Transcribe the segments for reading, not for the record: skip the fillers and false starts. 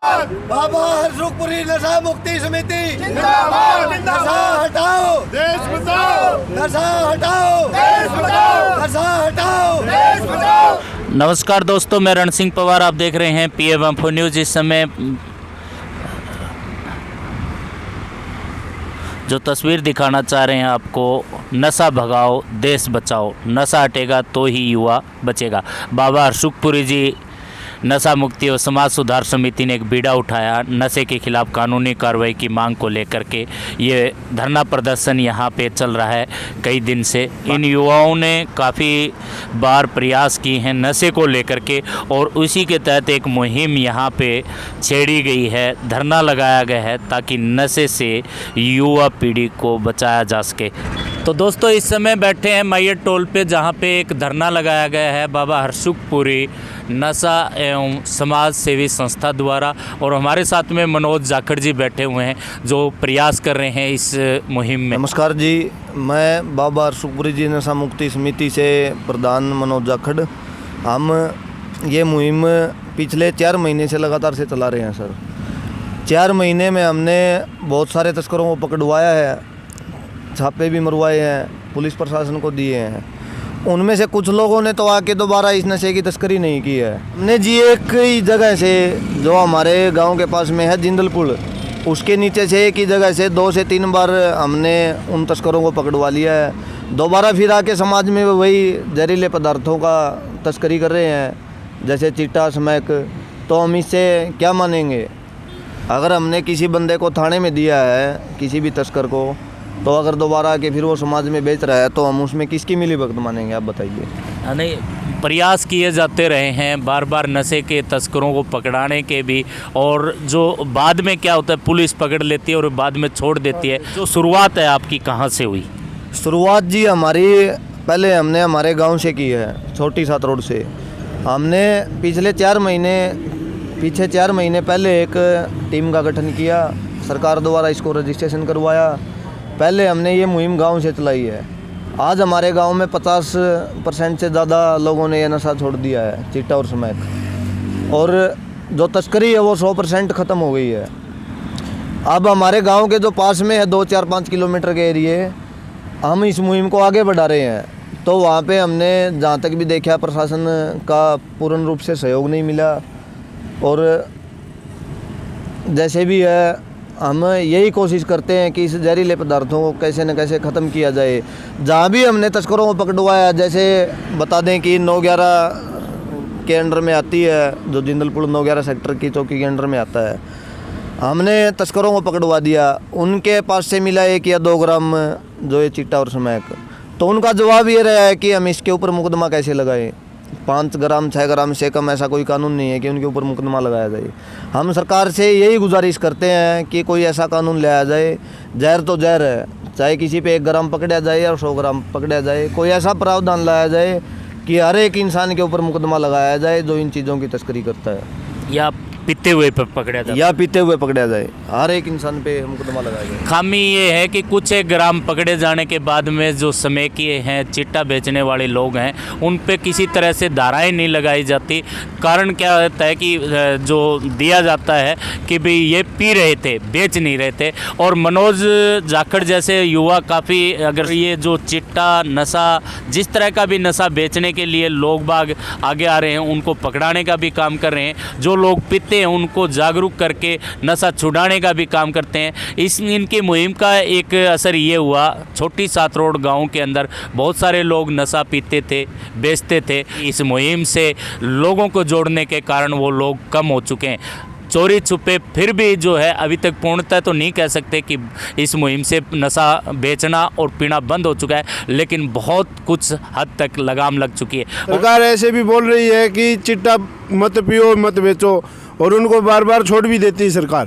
बाबा हरसुखपुरी नशा मुक्ति समिति जिंदाबाद नशा हटाओ देश बचाओ नशा हटाओ देश बचाओ नशा हटाओ देश बचाओ। नमस्कार दोस्तों, मैं रण सिंह पवार, आप देख रहे हैं PM इंफो न्यूज़। इस समय जो तस्वीर दिखाना चाह रहे हैं आपको, नशा भगाओ देश बचाओ, नशा हटेगा तो ही युवा बचेगा। बाबा हरसुखपुरी जी नशा मुक्ति और समाज सुधार समिति ने एक बीड़ा उठाया। नशे के खिलाफ कानूनी कार्रवाई की मांग को लेकर के ये धरना प्रदर्शन यहाँ पे चल रहा है कई दिन से। इन युवाओं ने काफ़ी बार प्रयास किए हैं नशे को लेकर के, और उसी के तहत एक मुहिम यहाँ पे छेड़ी गई है, धरना लगाया गया है ताकि नशे से युवा पीढ़ी को बचाया जा सके। तो दोस्तों, इस समय बैठे हैं मैयर टोल पे, जहाँ पे एक धरना लगाया गया है बाबा हरसुखपुरी नशा एवं समाज सेवी संस्था द्वारा, और हमारे साथ में मनोज जाखड़ जी बैठे हुए हैं जो प्रयास कर रहे हैं इस मुहिम में। नमस्कार जी, मैं बाबा हरसुखपुरी जी नशा मुक्ति समिति से प्रधान मनोज जाखड़। हम ये मुहिम पिछले 4 महीने से लगातार से चला रहे हैं सर। 4 महीने में हमने बहुत सारे तस्करों को पकड़वाया है, छापे भी मरवाए हैं, पुलिस प्रशासन को दिए हैं। उनमें से कुछ लोगों ने तो आके दोबारा इस नशे की तस्करी नहीं की है। हमने जी एक ही जगह से, जो हमारे गांव के पास में है जिंदल पुल, उसके नीचे से एक ही जगह से 2 से 3 बार हमने उन तस्करों को पकड़वा लिया है। दोबारा फिर आके समाज में वही जहरीले पदार्थों का तस्करी कर रहे हैं, जैसे चिट्टा स्मैक। तो हम इससे क्या मानेंगे? अगर हमने किसी बंदे को थाने में दिया है, किसी भी तस्कर को, तो अगर दोबारा आके फिर वो समाज में बेच रहा है तो हम उसमें किसकी मिलीभगत मानेंगे? आप बताइए। नहीं, प्रयास किए जाते रहे हैं बार बार नशे के तस्करों को पकड़ाने के भी, और जो बाद में क्या होता है, पुलिस पकड़ लेती है और बाद में छोड़ देती है। जो शुरुआत है आपकी कहाँ से हुई? शुरुआत जी हमारी पहले हमने हमारे गांव से की है, छोटी सात रोड से। हमने पीछे 4 महीने पहले एक टीम का गठन किया, सरकार द्वारा इसको रजिस्ट्रेशन करवाया। पहले हमने ये मुहिम गांव से चलाई है। आज हमारे गांव में 50% से ज़्यादा लोगों ने यह नशा छोड़ दिया है, चिट्टा और स्मैक। और जो तस्करी है वो 100% ख़त्म हो गई है। अब हमारे गांव के जो पास में है 2, 4, 5 किलोमीटर के एरिए, हम इस मुहिम को आगे बढ़ा रहे हैं। तो वहाँ पे हमने जहाँ तक भी देखा, प्रशासन का पूर्ण रूप से सहयोग नहीं मिला। और जैसे भी है, हम यही कोशिश करते हैं कि इस जहरीले पदार्थों को कैसे न कैसे ख़त्म किया जाए। जहाँ भी हमने तस्करों को पकड़वाया, जैसे बता दें कि 9/11 के अंडर में आती है, जो जिंदलपुर 9/11 सेक्टर की चौकी के अंडर में आता है, हमने तस्करों को पकड़वा दिया। उनके पास से मिला 1 या 2 ग्राम जो ये चिट्टा और स्मैक। तो उनका जवाब ये रहा है कि हम इसके ऊपर मुकदमा कैसे लगाएं। 5 ग्राम 6 ग्राम से कम ऐसा कोई कानून नहीं है कि उनके ऊपर मुकदमा लगाया जाए। हम सरकार से यही गुजारिश करते हैं कि कोई ऐसा कानून लाया जाए। जहर तो जहर है, चाहे किसी पे 1 ग्राम पकड़ा जाए या 100 ग्राम पकड़ा जाए। कोई ऐसा प्रावधान लाया जाए कि हर एक इंसान के ऊपर मुकदमा लगाया जाए जो इन चीज़ों की तस्करी करता है, या पीते हुए पकड़ा जाए, या पीते हुए पकड़ा जाए। हर एक इंसान पे मुकदमा लगाया जाए। खामी ये है कि कुछ 1 ग्राम पकड़े जाने के बाद में जो स्मैकिए हैं, चिट्टा बेचने वाले लोग हैं, उन पे किसी तरह से धाराएं नहीं लगाई जाती। कारण क्या होता है कि जो दिया जाता है कि भाई ये पी रहे थे, बेच नहीं रहे थे। और मनोज जाखड़ जैसे युवा काफ़ी, अगर ये जो चिट्टा नशा, जिस तरह का भी नशा बेचने के लिए लोग बाग आगे आ रहे हैं, उनको पकड़ाने का भी काम कर रहे हैं। जो लोग पीते हैं उनको जागरूक करके नशा छुड़ाने का भी काम करते हैं। इनकी मुहिम का एक असर ये हुआ, छोटी सात रोड गांव के अंदर बहुत सारे लोग नशा पीते थे, बेचते थे। इस मुहिम से लोगों को जोड़ने के कारण वो लोग कम हो चुके हैं। चोरी छुपे फिर भी जो है, अभी तक पूर्णतः तो नहीं कह सकते कि इस मुहिम से नशा बेचना और पीना बंद हो चुका है, लेकिन बहुत कुछ हद तक लगाम लग चुकी है। सरकार ऐसे भी बोल रही है कि चिट्टा मत पियो मत बेचो, और उनको बार बार छोड़ भी देती है सरकार।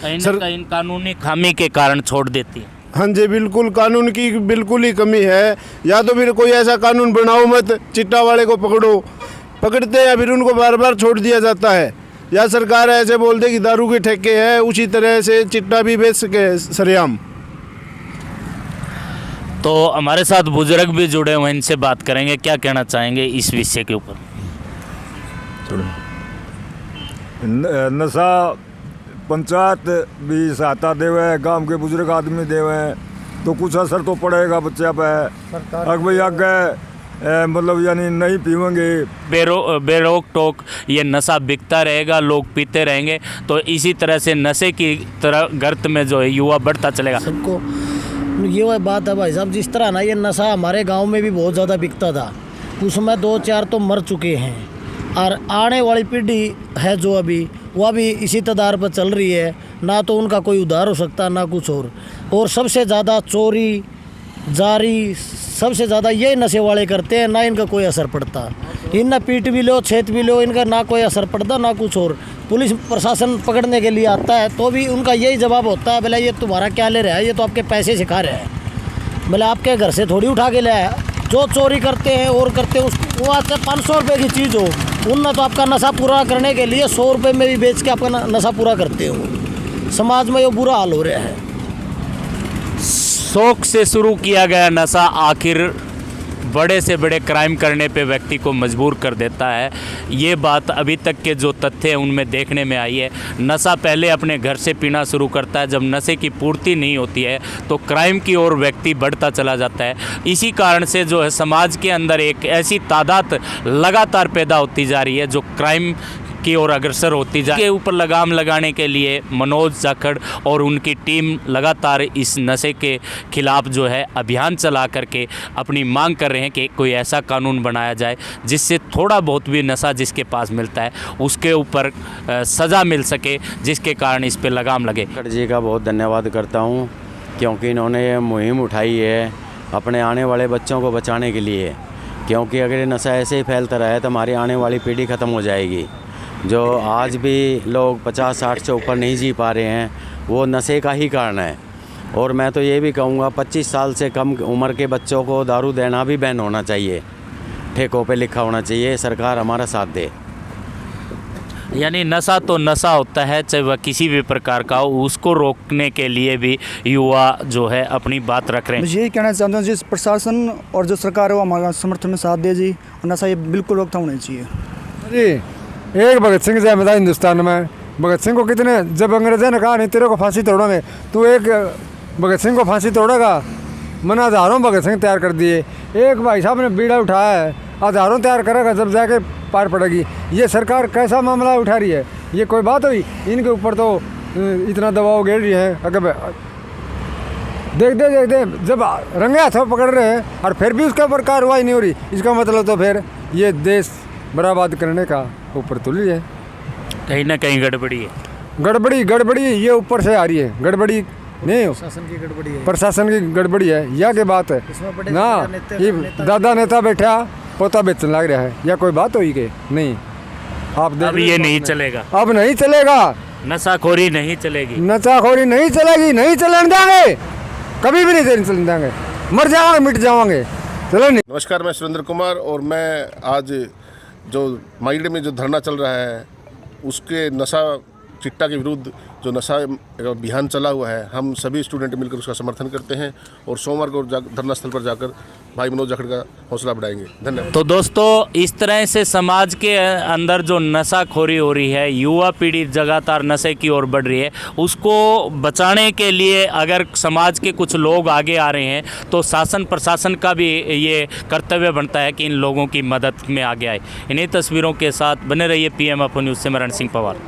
कहीं ना कहीं कानूनी खामी के कारण छोड़ देती है। हाँ जी, बिल्कुल कानून की बिल्कुल ही कमी है। या तो फिर कोई ऐसा कानून बनाओ मत, चिट्टा वाले को पकड़ते हैं, फिर उनको बार बार छोड़ दिया जाता है। या सरकार ऐसे बोल दे कि दारू के ठेके हैं, उसी तरह से चिट्टा भी बेच सके सरेआम। तो हमारे साथ बुजुर्ग भी जुड़े हुए हैं, इनसे बात करेंगे, क्या कहना चाहेंगे इस विषय के ऊपर। नशा पंचायत भी सहायता देवे, गांव के बुजुर्ग आदमी देवे, तो कुछ असर तो पड़ेगा बच्चा पे। अगर भाई आगे मतलब यानी नहीं पीवेंगे, बेरोक टोक ये नशा बिकता रहेगा, लोग पीते रहेंगे, तो इसी तरह से नशे की तरह गर्त में जो है युवा बढ़ता चलेगा। सबको ये वह बात है भाई साहब, जिस तरह ना ये नशा हमारे गांव में भी बहुत ज़्यादा बिकता था, उसमें 2-4 तो मर चुके हैं, और आने वाली पीढ़ी है जो अभी वह भी इसी तदार पर चल रही है, ना तो उनका कोई उद्धार हो सकता ना कुछ और सबसे ज़्यादा चोरी जारी सबसे ज़्यादा यही नशे वाले करते हैं, ना इनका कोई असर पड़ता। इनना पीट भी लो, छेत भी लो, इनका ना कोई असर पड़ता ना कुछ और। पुलिस प्रशासन पकड़ने के लिए आता है तो भी उनका यही जवाब होता है, बोले ये तुम्हारा क्या ले रहा है, ये तो आपके पैसे सिखा रहा है, बोले आपके घर से थोड़ी उठा के ले आया। जो चोरी करते हैं और करते हैं वो आते 500 रुपये की चीज़ हो, उनने तो आपका नशा पूरा करने के लिए 100 रुपये में भी बेच के आपका नशा पूरा करते हो। समाज में ये बुरा हाल हो रहा है। शौक से शुरू किया गया नशा आखिर बड़े से बड़े क्राइम करने पे व्यक्ति को मजबूर कर देता है। ये बात अभी तक के जो तथ्य हैं उनमें देखने में आई है। नशा पहले अपने घर से पीना शुरू करता है, जब नशे की पूर्ति नहीं होती है तो क्राइम की ओर व्यक्ति बढ़ता चला जाता है। इसी कारण से जो है समाज के अंदर एक ऐसी तादाद लगातार पैदा होती जा रही है जो क्राइम की ओर अग्रसर होती जा रही है। के ऊपर लगाम लगाने के लिए मनोज जाखड़ और उनकी टीम लगातार इस नशे के खिलाफ जो है अभियान चला करके अपनी मांग कर रहे हैं कि कोई ऐसा कानून बनाया जाए जिससे थोड़ा बहुत भी नशा जिसके पास मिलता है उसके ऊपर सज़ा मिल सके, जिसके कारण इस पर लगाम लगे। जाखड़ जी का बहुत धन्यवाद करता हूँ, क्योंकि इन्होंने ये मुहिम उठाई है अपने आने वाले बच्चों को बचाने के लिए, क्योंकि अगर ये नशा ऐसे ही फैलता रहे तो हमारी आने वाली पीढ़ी ख़त्म हो जाएगी। जो आज भी लोग 50-60 से ऊपर नहीं जी पा रहे हैं वो नशे का ही कारण है। और मैं तो ये भी कहूँगा 25 साल से कम उम्र के बच्चों को दारू देना भी बैन होना चाहिए, ठेकों पे लिखा होना चाहिए, सरकार हमारा साथ दे। यानी नशा तो नशा होता है, चाहे वह किसी भी प्रकार का हो, उसको रोकने के लिए भी युवा जो है अपनी बात रख रहे हैं। मैं यही कहना चाहता हूँ जिस प्रशासन और जो सरकार है वो हमारा समर्थन में साथ दे जी, और नशा ये बिल्कुल रोकथाम होनी चाहिए जी। एक भगत सिंह जैसा था हिंदुस्तान में, भगत सिंह को कितने जब अंग्रेजों ने कहा नहीं तेरे को फांसी तोड़ोगे, तो एक भगत सिंह को फांसी तोड़ेगा, मैंने हज़ारों भगत सिंह तैयार कर दिए। एक भाई साहब ने बीड़ा उठाया है, हज़ारों तैयार करेगा जब जाके पार पड़ेगी। ये सरकार कैसा मामला उठा रही है, ये कोई बात हुई? इनके ऊपर तो इतना दबाव गिर रही है। अगर देखते जब रंगे हाथों पकड़ रहे हैं और फिर भी उसके ऊपर कार्रवाई नहीं हो रही, इसका मतलब तो फिर ये देश बर्बाद करने का ऊपर तुली है। कहीं ना कहीं गड़बड़ी है। गड़बड़ी ये ऊपर से आ रही है, गड़बड़ी नहीं हो, प्रशासन की गड़बड़ी है, प्रशासन की गड़बड़ी है, या के बात है ना। ये दादा नेता बैठा पोता बेचने लग रहा है, या कोई बात हुई के नहीं? आप देख, अब ये नहीं चलेगा, अब नहीं चलेगा, नशाखोरी नहीं चलेगी, नशाखोरी नहीं चलेगी, नहीं चलने देंगे, कभी भी नहीं चलने देंगे, मर जाओगे मिट जाओगे। चलो नहीं। नमस्कार, मैं सुरेंद्र कुमार और मैं आज जो माइल्ड में जो धरना चल रहा है उसके नशा चिट्टा के विरुद्ध जो नशा अभियान चला हुआ है, हम सभी स्टूडेंट मिलकर उसका समर्थन करते हैं और सोमवार को धरना स्थल पर जाकर भाई मनोज जाखड़ का हौसला बढ़ाएंगे। धन्यवाद। तो दोस्तों, इस तरह से समाज के अंदर जो नशाखोरी हो रही है, युवा पीढ़ी लगातार नशे की ओर बढ़ रही है, उसको बचाने के लिए अगर समाज के कुछ लोग आगे आ रहे हैं तो शासन प्रशासन का भी ये कर्तव्य बनता है कि इन लोगों की मदद में आगे आए। इन्हीं तस्वीरों के साथ बने रहिए PMFO न्यूज़ से। मैं रण सिंह पवार।